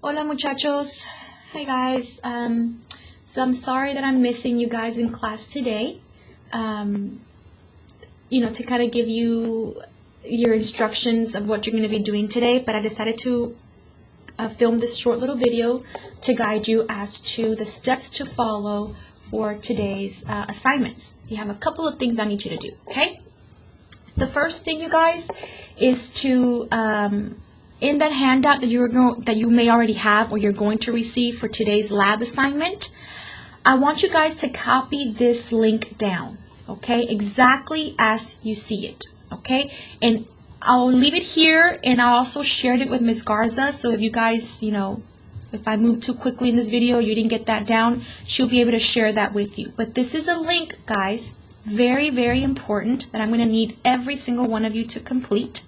Hola muchachos. Hi guys. So I'm sorry that I'm missing you guys in class today. To kind of give you your instructions of what you're going to be doing today, but I decided to film this short little video to guide you as to the steps to follow for today's assignments. You have a couple of things I need you to do, okay? The first thing, you guys, is to in that handout that you may already have or you're going to receive for today's lab assignment, I want you guys to copy this link down, okay, exactly as you see it, okay? And I'll leave it here, and I also shared it with Ms. Garza, so if you guys, if I move too quickly in this video, you didn't get that down, she'll be able to share that with you. But this is a link, guys, very, very important, that I'm going to need every single one of you to complete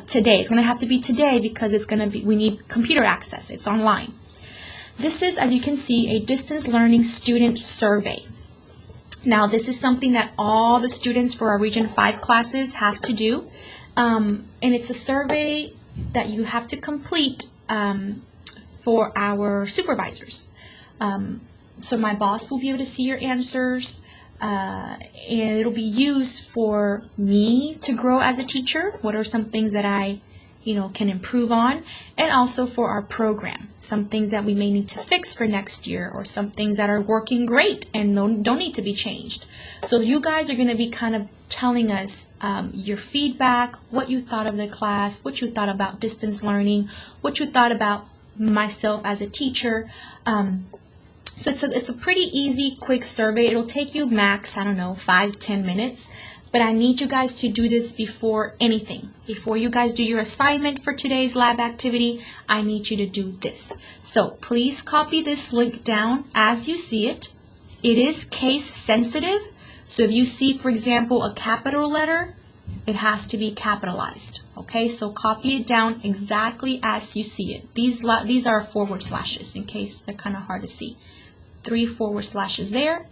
today. It's going to have to be today because we need computer access. It's online. This is, as you can see, a distance learning student survey. Now, this is something that all the students for our Region 5 classes have to do. And it's a survey that you have to complete for our supervisors. So my boss will be able to see your answers, and it'll be used for me to grow as a teacher. What are some things that I can improve on, and also for our program, some things that we may need to fix for next year, or some things that are working great and don't need to be changed. So you guys are going to be kind of telling us your feedback, what you thought of the class, what you thought about distance learning, what you thought about myself as a teacher. So it's a pretty easy, quick survey. It'll take you max, 5-10 minutes. But I need you guys to do this before anything. Before you guys do your assignment for today's lab activity, I need you to do this. So please copy this link down as you see it. It is case sensitive. So if you see, for example, a capital letter, it has to be capitalized. Okay, so copy it down exactly as you see it. These are forward slashes in case they're kind of hard to see. 3 forward slashes there.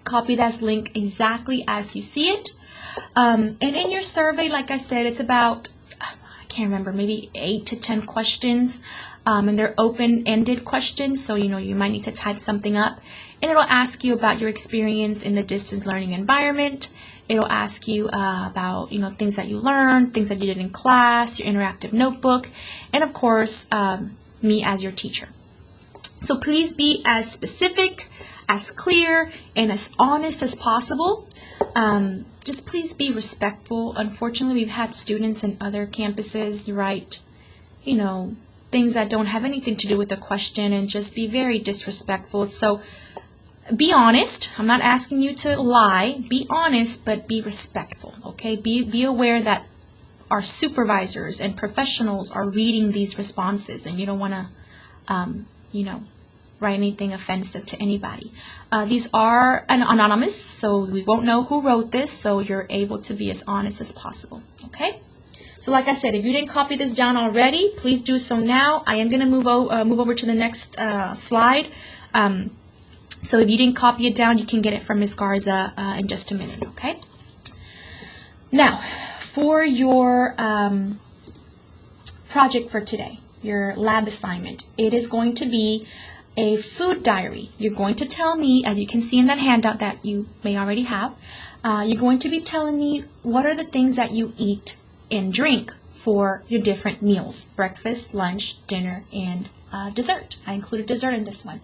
Copy that link exactly as you see it. And in your survey, like I said, it's about, I can't remember, maybe 8 to 10 questions. And they're open-ended questions, so you might need to type something up. And it'll ask you about your experience in the distance learning environment. It'll ask you about things that you learned, things that you did in class, your interactive notebook, and of course, me as your teacher. So please be as specific, as clear, and as honest as possible. Just please be respectful. Unfortunately, we've had students in other campuses write, things that don't have anything to do with the question and just be very disrespectful. So be honest. I'm not asking you to lie. Be honest, but be respectful, okay? Be aware that our supervisors and professionals are reading these responses, and you don't want to, write anything offensive to anybody. These are anonymous, so we won't know who wrote this, so you're able to be as honest as possible, okay? So like I said, if you didn't copy this down already, please do so now. I am going to move over to the next slide. So if you didn't copy it down, you can get it from Ms. Garza in just a minute, okay? Now, for your project for today, your lab assignment, it is going to be a food diary. You're going to tell me, as you can see in that handout that you may already have, you're going to be telling me what are the things that you eat and drink for your different meals, breakfast, lunch, dinner, and dessert. I included dessert in this one.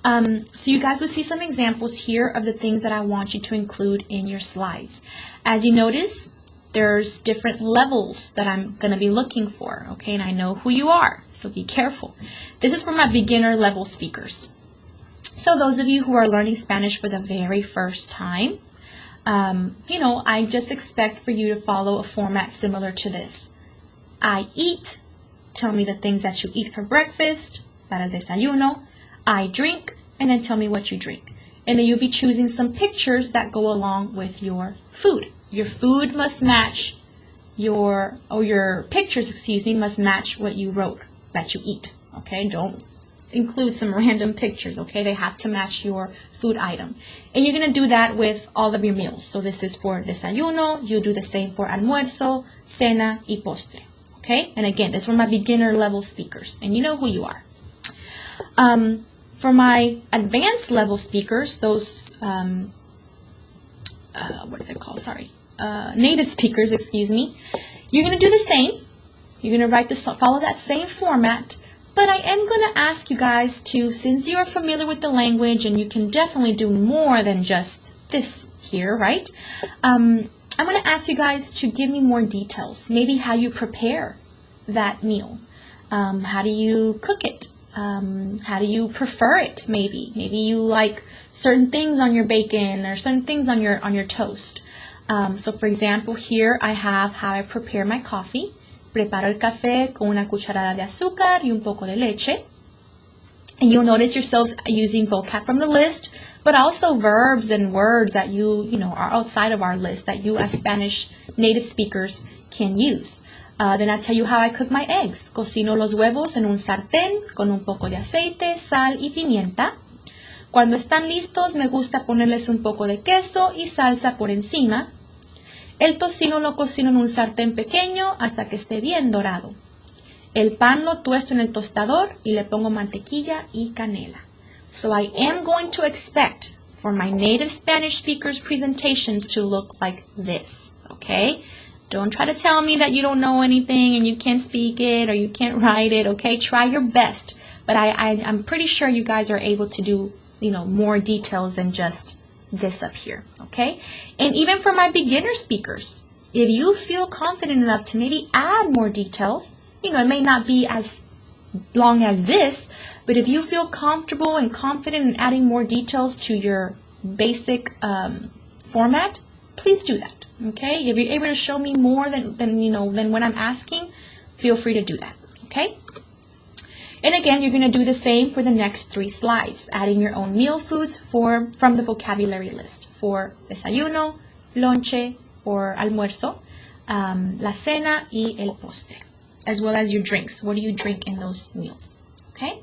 So you guys will see some examples here of the things that I want you to include in your slides. As you notice, there's different levels that I'm going to be looking for, okay? And I know who you are, so be careful. This is for my beginner level speakers. So those of you who are learning Spanish for the very first time, I just expect for you to follow a format similar to this. I eat, tell me the things that you eat for breakfast, para el desayuno. I drink, and then tell me what you drink. And then you'll be choosing some pictures that go along with your food. Your food must match your pictures, must match what you wrote that you eat, okay? Don't include some random pictures, okay? They have to match your food item. And you're going to do that with all of your meals. So this is for desayuno. You do the same for almuerzo, cena, y postre, Okay, and again, that's for my beginner level speakers, and you know who you are. For my advanced level speakers, those, what are they called? Sorry, native speakers, excuse me. You're going to do the same. You're going to follow that same format, but I am going to ask you guys to, since you are familiar with the language and you can definitely do more than just this here, right? I'm going to ask you guys to give me more details, maybe how you prepare that meal. How do you cook it? How do you prefer it, maybe? Maybe you like certain things on your bacon or certain things on your toast. So for example, here I have how I prepare my coffee. Preparo el café con una cucharada de azúcar y un poco de leche. And you'll notice yourselves using vocab from the list, but also verbs and words that you know, are outside of our list that you as Spanish native speakers can use. Then I tell you how I cook my eggs. Cocino los huevos en un sartén con un poco de aceite, sal y pimienta. Cuando están listos, me gusta ponerles un poco de queso y salsa por encima. El tocino lo cocino en un sartén pequeño hasta que esté bien dorado. El pan lo tuesto en el tostador y le pongo mantequilla y canela. So I am going to expect for my native Spanish speakers presentations to look like this, okay? Don't try to tell me that you don't know anything and you can't speak it or you can't write it, okay? Try your best, but I'm pretty sure you guys are able to do, you know, more details than just this up here, okay? And even for my beginner speakers, if you feel confident enough to maybe add more details, you know, it may not be as long as this, but if you feel comfortable and confident in adding more details to your basic format, please do that, okay? If you're able to show me more than what I'm asking, feel free to do that, okay? And again, you're going to do the same for the next 3 slides, adding your own meal foods from the vocabulary list for desayuno, lonche, or almuerzo, la cena y el postre, as well as your drinks. What do you drink in those meals? Okay?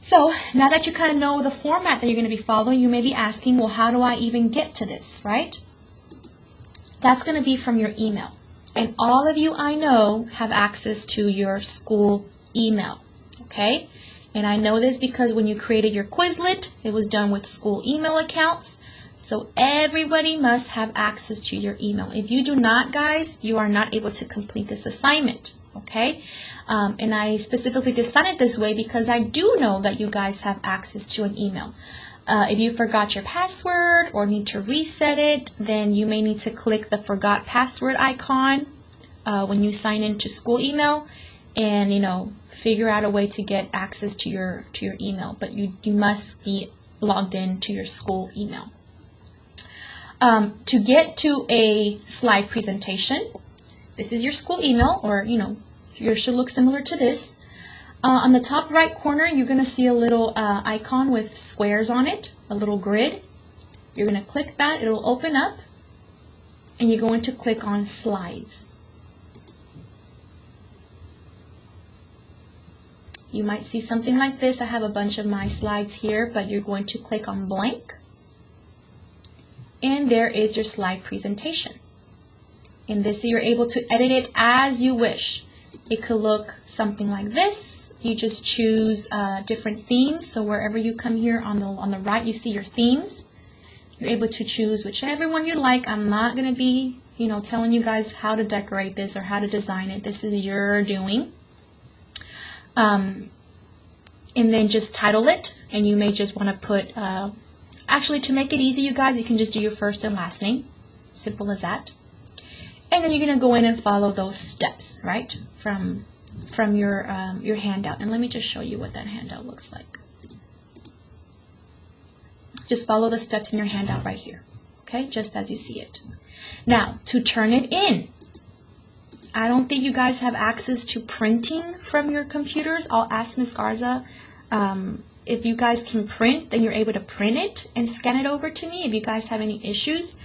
So now that you kind of know the format that you're going to be following, you may be asking, well, how do I even get to this, right? That's going to be from your email. And all of you I know have access to your school email, okay? And I know this because when you created your Quizlet, it was done with school email accounts. So everybody must have access to your email. If you do not, guys, you are not able to complete this assignment, okay? And I specifically designed it this way because I do know that you guys have access to an email. If you forgot your password or need to reset it, then you may need to click the forgot password icon when you sign into school email and, you know, figure out a way to get access to your email. But you must be logged in to your school email. To get to a slide presentation, this is your school email, or, you know, yours should look similar to this. On the top right corner, you're going to see a little icon with squares on it, a little grid. You're going to click that, it'll open up, and you're going to click on Slides. You might see something like this. I have a bunch of my slides here, but you're going to click on Blank. And there is your slide presentation. In this, you're able to edit it as you wish. It could look something like this. You just choose different themes. So wherever you come here on the right, you see your themes. You're able to choose whichever one you like. I'm not going to be, you know, telling you guys how to decorate this or how to design it. This is your doing. And then just title it, and you may just want to put, actually to make it easy, you guys, you can just do your first and last name. Simple as that. And then you're going to go in and follow those steps, right, from your handout. And let me just show you what that handout looks like. Just follow the steps in your handout right here, okay, just as you see it. Now, to turn it in, I don't think you guys have access to printing from your computers. I'll ask Ms. Garza if you guys can print, then you're able to print it and scan it over to me if you guys have any issues.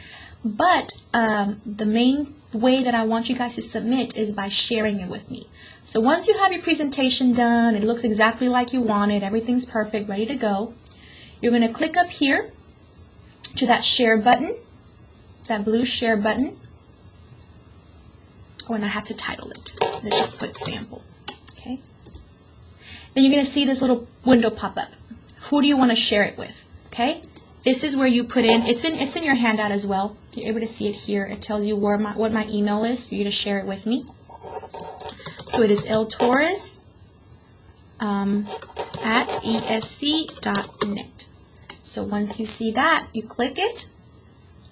But the main way that I want you guys to submit is by sharing it with me. So once you have your presentation done, it looks exactly like you want it, everything's perfect, ready to go, you're going to click up here to that share button, that blue share button. Oh, and I have to title it. Let's just put sample. Okay. Then you're going to see this little window pop up. Who do you want to share it with? Okay. This is where you put in. It's in your handout as well. You're able to see it here. It tells you what my email is for you to share it with me. So it is ltorres at esc.net. So once you see that, you click it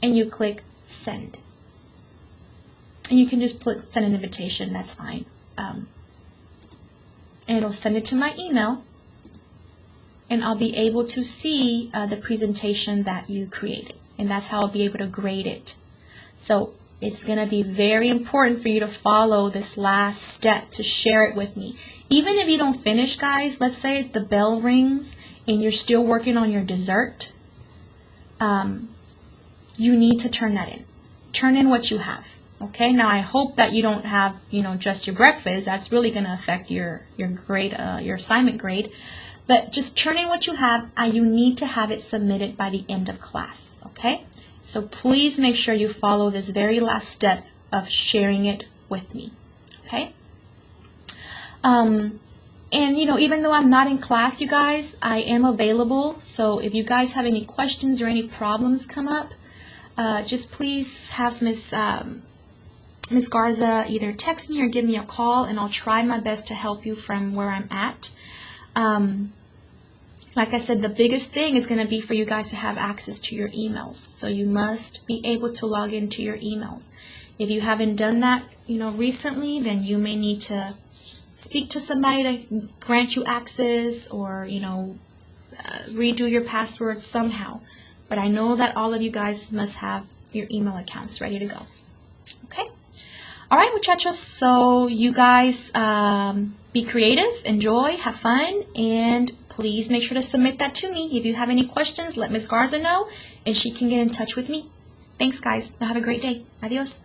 and you click send. And you can just send an invitation, that's fine. And it'll send it to my email, and I'll be able to see the presentation that you created. And that's how I'll be able to grade it. So it's going to be very important for you to follow this last step to share it with me. Even if you don't finish, guys, let's say the bell rings and you're still working on your dessert, you need to turn that in. Turn in what you have. Okay, now I hope that you don't have, just your breakfast. That's really going to affect your grade, your assignment grade. But just turn in what you have, and you need to have it submitted by the end of class. Okay, so please make sure you follow this very last step of sharing it with me. Okay. And even though I'm not in class, you guys, I am available. So if you guys have any questions or any problems come up, just please have Miss Garza either text me or give me a call, and I'll try my best to help you from where I'm at. Like I said, the biggest thing is going to be for you guys to have access to your emails. So you must be able to log into your emails. If you haven't done that, recently, then you may need to speak to somebody to grant you access, or, redo your password somehow. But I know that all of you guys must have your email accounts ready to go. Okay? All right, muchachos. So you guys be creative, enjoy, have fun, and please make sure to submit that to me. If you have any questions, let Ms. Garza know, and she can get in touch with me. Thanks, guys. Have a great day. Adios.